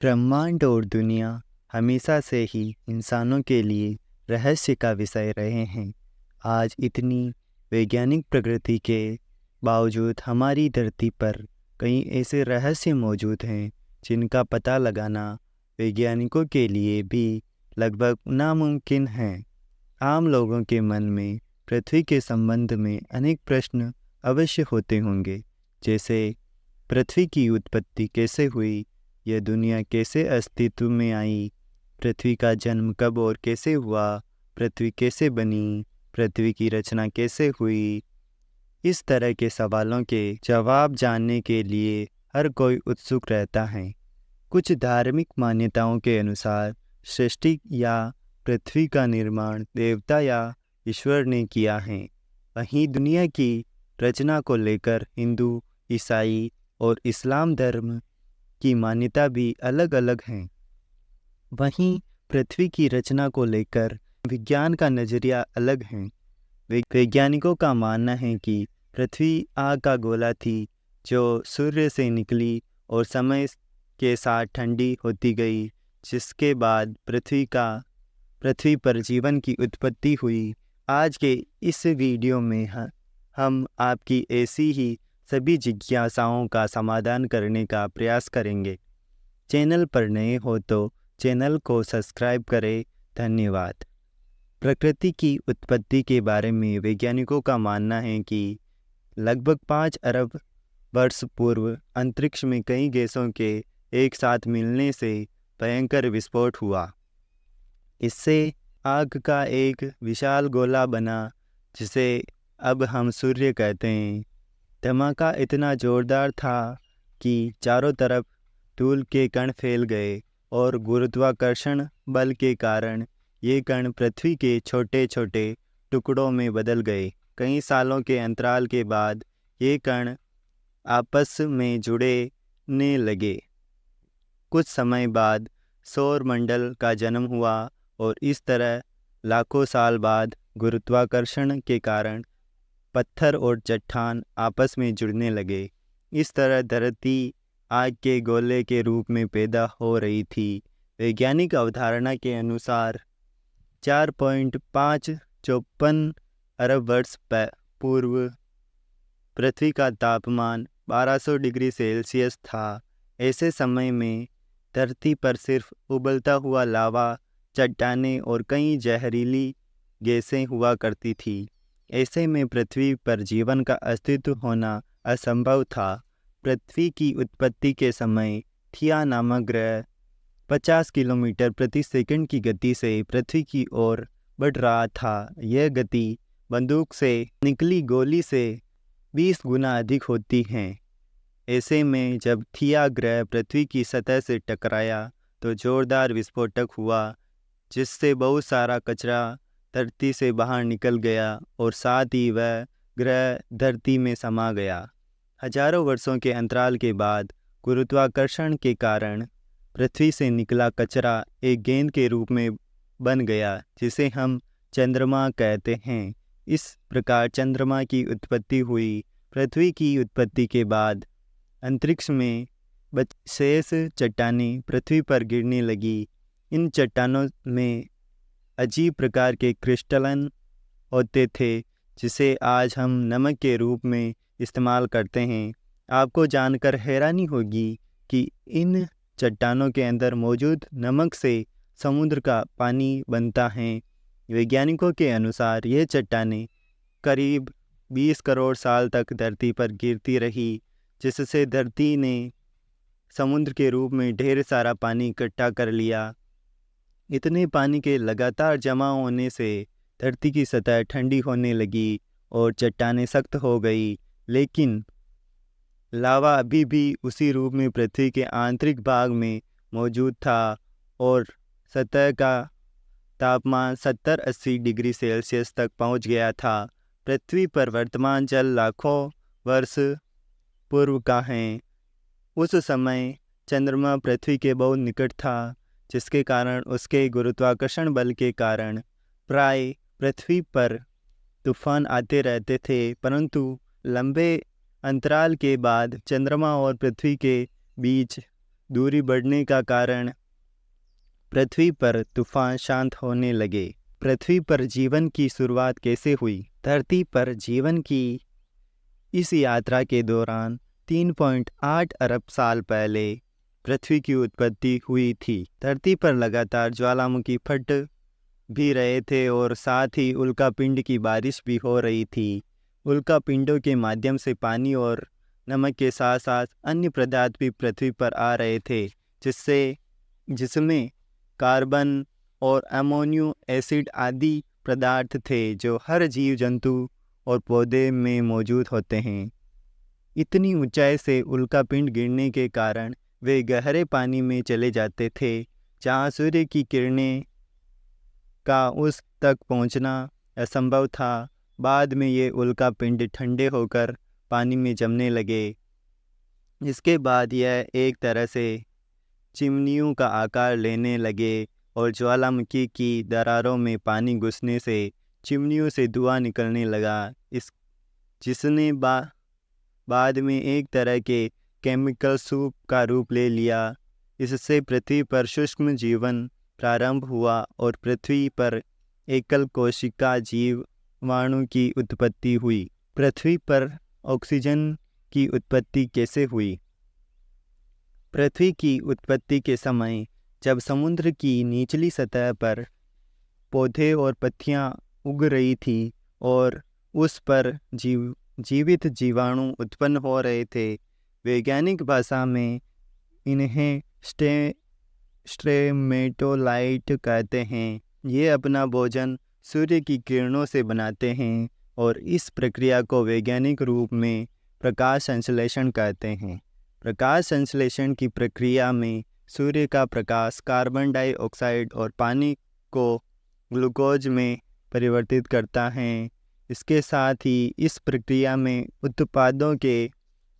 ब्रह्मांड और दुनिया हमेशा से ही इंसानों के लिए रहस्य का विषय रहे हैं। आज इतनी वैज्ञानिक प्रगति के बावजूद हमारी धरती पर कई ऐसे रहस्य मौजूद हैं जिनका पता लगाना वैज्ञानिकों के लिए भी लगभग नामुमकिन है। आम लोगों के मन में पृथ्वी के संबंध में अनेक प्रश्न अवश्य होते होंगे, जैसे पृथ्वी की उत्पत्ति कैसे हुई, यह दुनिया कैसे अस्तित्व में आई, पृथ्वी का जन्म कब और कैसे हुआ, पृथ्वी कैसे बनी, पृथ्वी की रचना कैसे हुई। इस तरह के सवालों के जवाब जानने के लिए हर कोई उत्सुक रहता है। कुछ धार्मिक मान्यताओं के अनुसार सृष्टि या पृथ्वी का निर्माण देवता या ईश्वर ने किया है। वहीं दुनिया की रचना को लेकर हिंदू, ईसाई और इस्लाम धर्म की मान्यता भी अलग अलग हैं। वहीं पृथ्वी की रचना को लेकर विज्ञान का नज़रिया अलग है। वैज्ञानिकों का मानना है कि पृथ्वी आग का गोला थी जो सूर्य से निकली और समय के साथ ठंडी होती गई, जिसके बाद पृथ्वी पर जीवन की उत्पत्ति हुई। आज के इस वीडियो में हम आपकी ऐसी ही सभी जिज्ञासाओं का समाधान करने का प्रयास करेंगे। चैनल पर नए हो तो चैनल को सब्सक्राइब करें। धन्यवाद। प्रकृति की उत्पत्ति के बारे में वैज्ञानिकों का मानना है कि लगभग 5 अरब वर्ष पूर्व अंतरिक्ष में कई गैसों के एक साथ मिलने से भयंकर विस्फोट हुआ। इससे आग का एक विशाल गोला बना, जिसे अब हम सूर्य कहते हैं। धमाका इतना जोरदार था कि चारों तरफ धूल के कण फैल गए और गुरुत्वाकर्षण बल के कारण ये कण पृथ्वी के छोटे छोटे टुकड़ों में बदल गए। कई सालों के अंतराल के बाद ये कण आपस में जुड़ने लगे। कुछ समय बाद सौर मंडल का जन्म हुआ और इस तरह लाखों साल बाद गुरुत्वाकर्षण के कारण पत्थर और चट्टान आपस में जुड़ने लगे। इस तरह धरती आग के गोले के रूप में पैदा हो रही थी। वैज्ञानिक अवधारणा के अनुसार 4.554 अरब वर्ष पूर्व पृथ्वी का तापमान 1200 डिग्री सेल्सियस था। ऐसे समय में धरती पर सिर्फ उबलता हुआ लावा, चट्टानें और कई जहरीली गैसें हुआ करती थी। ऐसे में पृथ्वी पर जीवन का अस्तित्व होना असंभव था। पृथ्वी की उत्पत्ति के समय थिया नामक ग्रह 50 किलोमीटर प्रति सेकंड की गति से पृथ्वी की ओर बढ़ रहा था। यह गति बंदूक से निकली गोली से 20 गुना अधिक होती है। ऐसे में जब थिया ग्रह पृथ्वी की सतह से टकराया तो जोरदार विस्फोटक हुआ, जिससे बहुत सारा कचरा धरती से बाहर निकल गया और साथ ही वह ग्रह धरती में समा गया। हजारों वर्षों के अंतराल के बाद गुरुत्वाकर्षण के कारण पृथ्वी से निकला कचरा एक गेंद के रूप में बन गया, जिसे हम चंद्रमा कहते हैं। इस प्रकार चंद्रमा की उत्पत्ति हुई। पृथ्वी की उत्पत्ति के बाद अंतरिक्ष में शेष चट्टानें पृथ्वी पर गिरने लगी। इन चट्टानों में अजीब प्रकार के क्रिस्टलन होते थे, जिसे आज हम नमक के रूप में इस्तेमाल करते हैं। आपको जानकर हैरानी होगी कि इन चट्टानों के अंदर मौजूद नमक से समुद्र का पानी बनता है। वैज्ञानिकों के अनुसार ये चट्टानें करीब 20 करोड़ साल तक धरती पर गिरती रही, जिससे धरती ने समुद्र के रूप में ढेर सारा पानी इकट्ठा कर लिया। इतने पानी के लगातार जमा होने से धरती की सतह ठंडी होने लगी और चट्टानें सख्त हो गई, लेकिन लावा अभी भी उसी रूप में पृथ्वी के आंतरिक भाग में मौजूद था और सतह का तापमान 70-80 डिग्री सेल्सियस तक पहुंच गया था। पृथ्वी पर वर्तमान जल लाखों वर्ष पूर्व का है। उस समय चंद्रमा पृथ्वी के बहुत निकट था, जिसके कारण उसके गुरुत्वाकर्षण बल के कारण प्राय पृथ्वी पर तूफान आते रहते थे। परंतु लंबे अंतराल के बाद चंद्रमा और पृथ्वी के बीच दूरी बढ़ने का कारण पृथ्वी पर तूफान शांत होने लगे। पृथ्वी पर जीवन की शुरुआत कैसे हुई? धरती पर जीवन की इस यात्रा के दौरान 3.8 अरब साल पहले पृथ्वी की उत्पत्ति हुई थी। धरती पर लगातार ज्वालामुखी फट भी रहे थे और साथ ही उल्कापिंड की बारिश भी हो रही थी। उल्कापिंडों के माध्यम से पानी और नमक के साथ साथ अन्य पदार्थ भी पृथ्वी पर आ रहे थे, जिसमें कार्बन और अमोनियो एसिड आदि पदार्थ थे जो हर जीव जंतु और पौधे में मौजूद होते हैं। इतनी ऊंचाई से उल्कापिंड गिरने के कारण वे गहरे पानी में चले जाते थे, जहां सूर्य की किरणें का उस तक पहुंचना असंभव था। बाद में ये उल्कापिंड ठंडे होकर पानी में जमने लगे। इसके बाद यह एक तरह से चिमनियों का आकार लेने लगे और ज्वालामुखी की दरारों में पानी घुसने से चिमनियों से धुआं निकलने लगा, जिसने बाद में एक तरह के केमिकल सूप का रूप ले लिया। इससे पृथ्वी पर सूक्ष्म जीवन प्रारंभ हुआ और पृथ्वी पर एकल कोशिका जीवाणु की उत्पत्ति हुई। पृथ्वी पर ऑक्सीजन की उत्पत्ति कैसे हुई? पृथ्वी की उत्पत्ति के समय जब समुद्र की निचली सतह पर पौधे और पत्तियां उग रही थी और उस पर जीवित जीवाणु उत्पन्न हो रहे थे, वैज्ञानिक भाषा में इन्हें स्ट्रेमेटोलाइट कहते हैं। ये अपना भोजन सूर्य की किरणों से बनाते हैं और इस प्रक्रिया को वैज्ञानिक रूप में प्रकाश संश्लेषण कहते हैं। प्रकाश संश्लेषण की प्रक्रिया में सूर्य का प्रकाश कार्बन डाइऑक्साइड और पानी को ग्लूकोज में परिवर्तित करता है। इसके साथ ही इस प्रक्रिया में उत्पादों के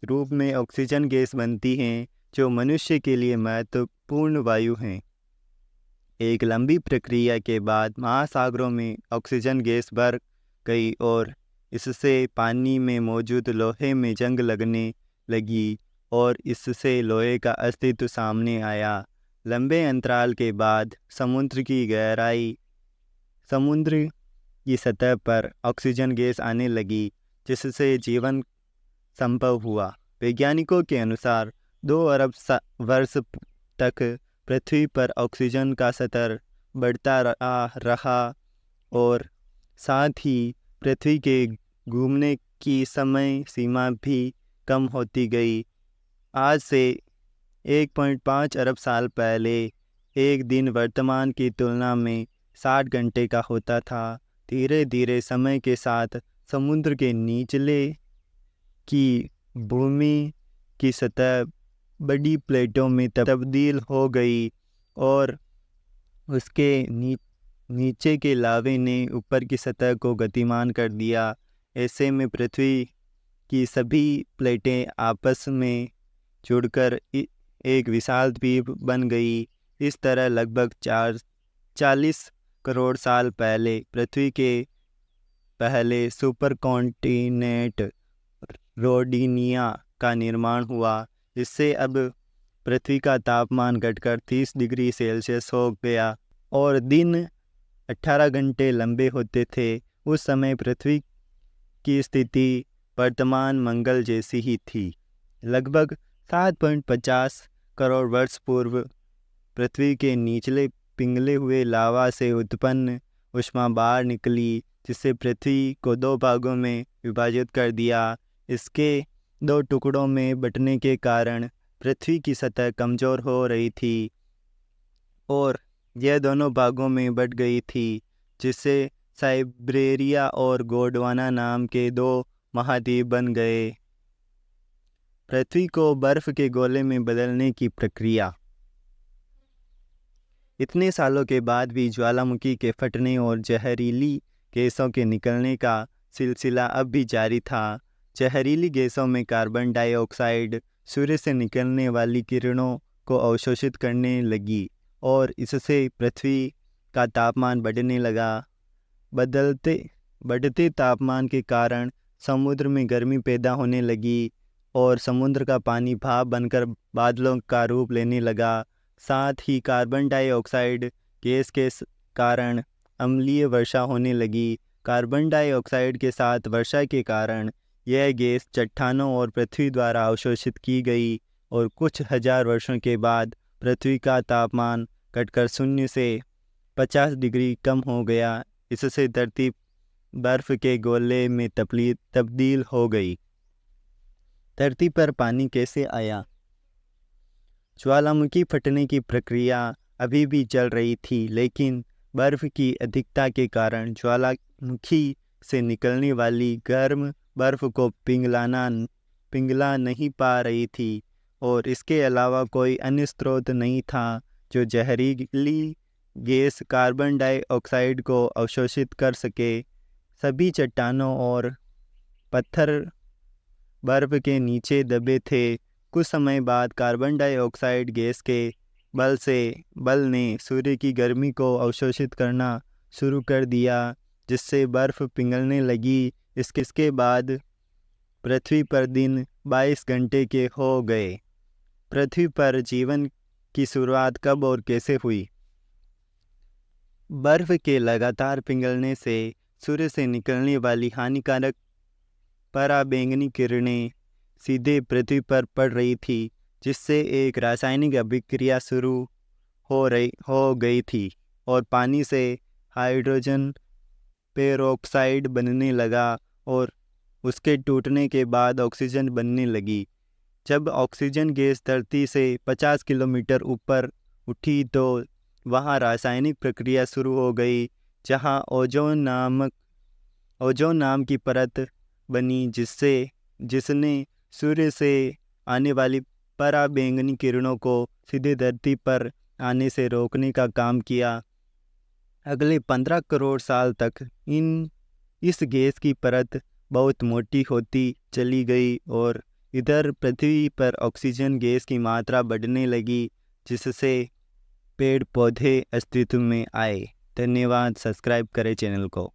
रूप में ऑक्सीजन गैस बनती है, जो मनुष्य के लिए महत्वपूर्ण वायु हैं। एक लंबी प्रक्रिया के बाद महासागरों में ऑक्सीजन गैस भर गई और इससे पानी में मौजूद लोहे में जंग लगने लगी और इससे लोहे का अस्तित्व सामने आया। लंबे अंतराल के बाद समुद्र की सतह पर ऑक्सीजन गैस आने लगी, जिससे जीवन संभव हुआ। वैज्ञानिकों के अनुसार 2 अरब वर्ष तक पृथ्वी पर ऑक्सीजन का स्तर बढ़ता रहा और साथ ही पृथ्वी के घूमने की समय सीमा भी कम होती गई। आज से 1.5 अरब साल पहले एक दिन वर्तमान की तुलना में 60 घंटे का होता था। धीरे धीरे समय के साथ समुद्र के नीचले की भूमि की सतह बड़ी प्लेटों में तब्दील हो गई और उसके नीचे के लावे ने ऊपर की सतह को गतिमान कर दिया। ऐसे में पृथ्वी की सभी प्लेटें आपस में जुड़कर एक विशाल द्वीप बन गई। इस तरह लगभग 40 करोड़ साल पहले पृथ्वी के पहले सुपर कॉन्टिनेंट रोडिनिया का निर्माण हुआ। इससे अब पृथ्वी का तापमान घटकर 30 डिग्री सेल्सियस हो गया और दिन 18 घंटे लंबे होते थे। उस समय पृथ्वी की स्थिति वर्तमान मंगल जैसी ही थी। लगभग 7.50 करोड़ वर्ष पूर्व पृथ्वी के निचले पिघले हुए लावा से उत्पन्न ऊष्मा बाहर निकली, जिससे पृथ्वी को 2 भागों में विभाजित कर दिया। इसके 2 टुकड़ों में बंटने के कारण पृथ्वी की सतह कमज़ोर हो रही थी और यह दोनों भागों में बंट गई थी, जिससे साइबेरिया और गोंडवाना नाम के 2 महाद्वीप बन गए। पृथ्वी को बर्फ के गोले में बदलने की प्रक्रिया। इतने सालों के बाद भी ज्वालामुखी के फटने और जहरीली गैसों के निकलने का सिलसिला अब भी जारी था। जहरीली गैसों में कार्बन डाइऑक्साइड सूर्य से निकलने वाली किरणों को अवशोषित करने लगी और इससे पृथ्वी का तापमान बढ़ने लगा। बढ़ते तापमान के कारण समुद्र में गर्मी पैदा होने लगी और समुद्र का पानी भाप बनकर बादलों का रूप लेने लगा। साथ ही कार्बन डाइऑक्साइड गैस के कारण अम्लीय वर्षा होने लगी। कार्बन डाइऑक्साइड के साथ वर्षा के कारण यह गैस चट्टानों और पृथ्वी द्वारा अवशोषित की गई और कुछ हजार वर्षों के बाद पृथ्वी का तापमान घटकर शून्य से 50 डिग्री कम हो गया। इससे धरती बर्फ के गोले में तब्दील हो गई। धरती पर पानी कैसे आया? ज्वालामुखी फटने की प्रक्रिया अभी भी चल रही थी, लेकिन बर्फ की अधिकता के कारण ज्वालामुखी से निकलने वाली गर्म बर्फ को पिघला नहीं पा रही थी और इसके अलावा कोई अन्य स्रोत नहीं था जो जहरीली गैस कार्बन डाइऑक्साइड को अवशोषित कर सके। सभी चट्टानों और पत्थर बर्फ के नीचे दबे थे। कुछ समय बाद कार्बन डाइऑक्साइड गैस के बल ने सूर्य की गर्मी को अवशोषित करना शुरू कर दिया, जिससे बर्फ पिघलने लगी। इसके बाद पृथ्वी पर दिन 22 घंटे के हो गए। पृथ्वी पर जीवन की शुरुआत कब और कैसे हुई? बर्फ के लगातार पिघलने से सूर्य से निकलने वाली हानिकारक पराबैंगनी किरणें सीधे पृथ्वी पर पड़ रही थी, जिससे एक रासायनिक अभिक्रिया शुरू हो गई थी और पानी से हाइड्रोजन पेरोक्साइड बनने लगा और उसके टूटने के बाद ऑक्सीजन बनने लगी। जब ऑक्सीजन गैस धरती से 50 किलोमीटर ऊपर उठी तो वहाँ रासायनिक प्रक्रिया शुरू हो गई, जहाँ ओजोन नाम की परत बनी, जिसने सूर्य से आने वाली पराबैंगनी किरणों को सीधे धरती पर आने से रोकने का काम किया। अगले 15 करोड़ साल तक इस गैस की परत बहुत मोटी होती चली गई और इधर पृथ्वी पर ऑक्सीजन गैस की मात्रा बढ़ने लगी, जिससे पेड़ पौधे अस्तित्व में आए। धन्यवाद। सब्सक्राइब करें चैनल को।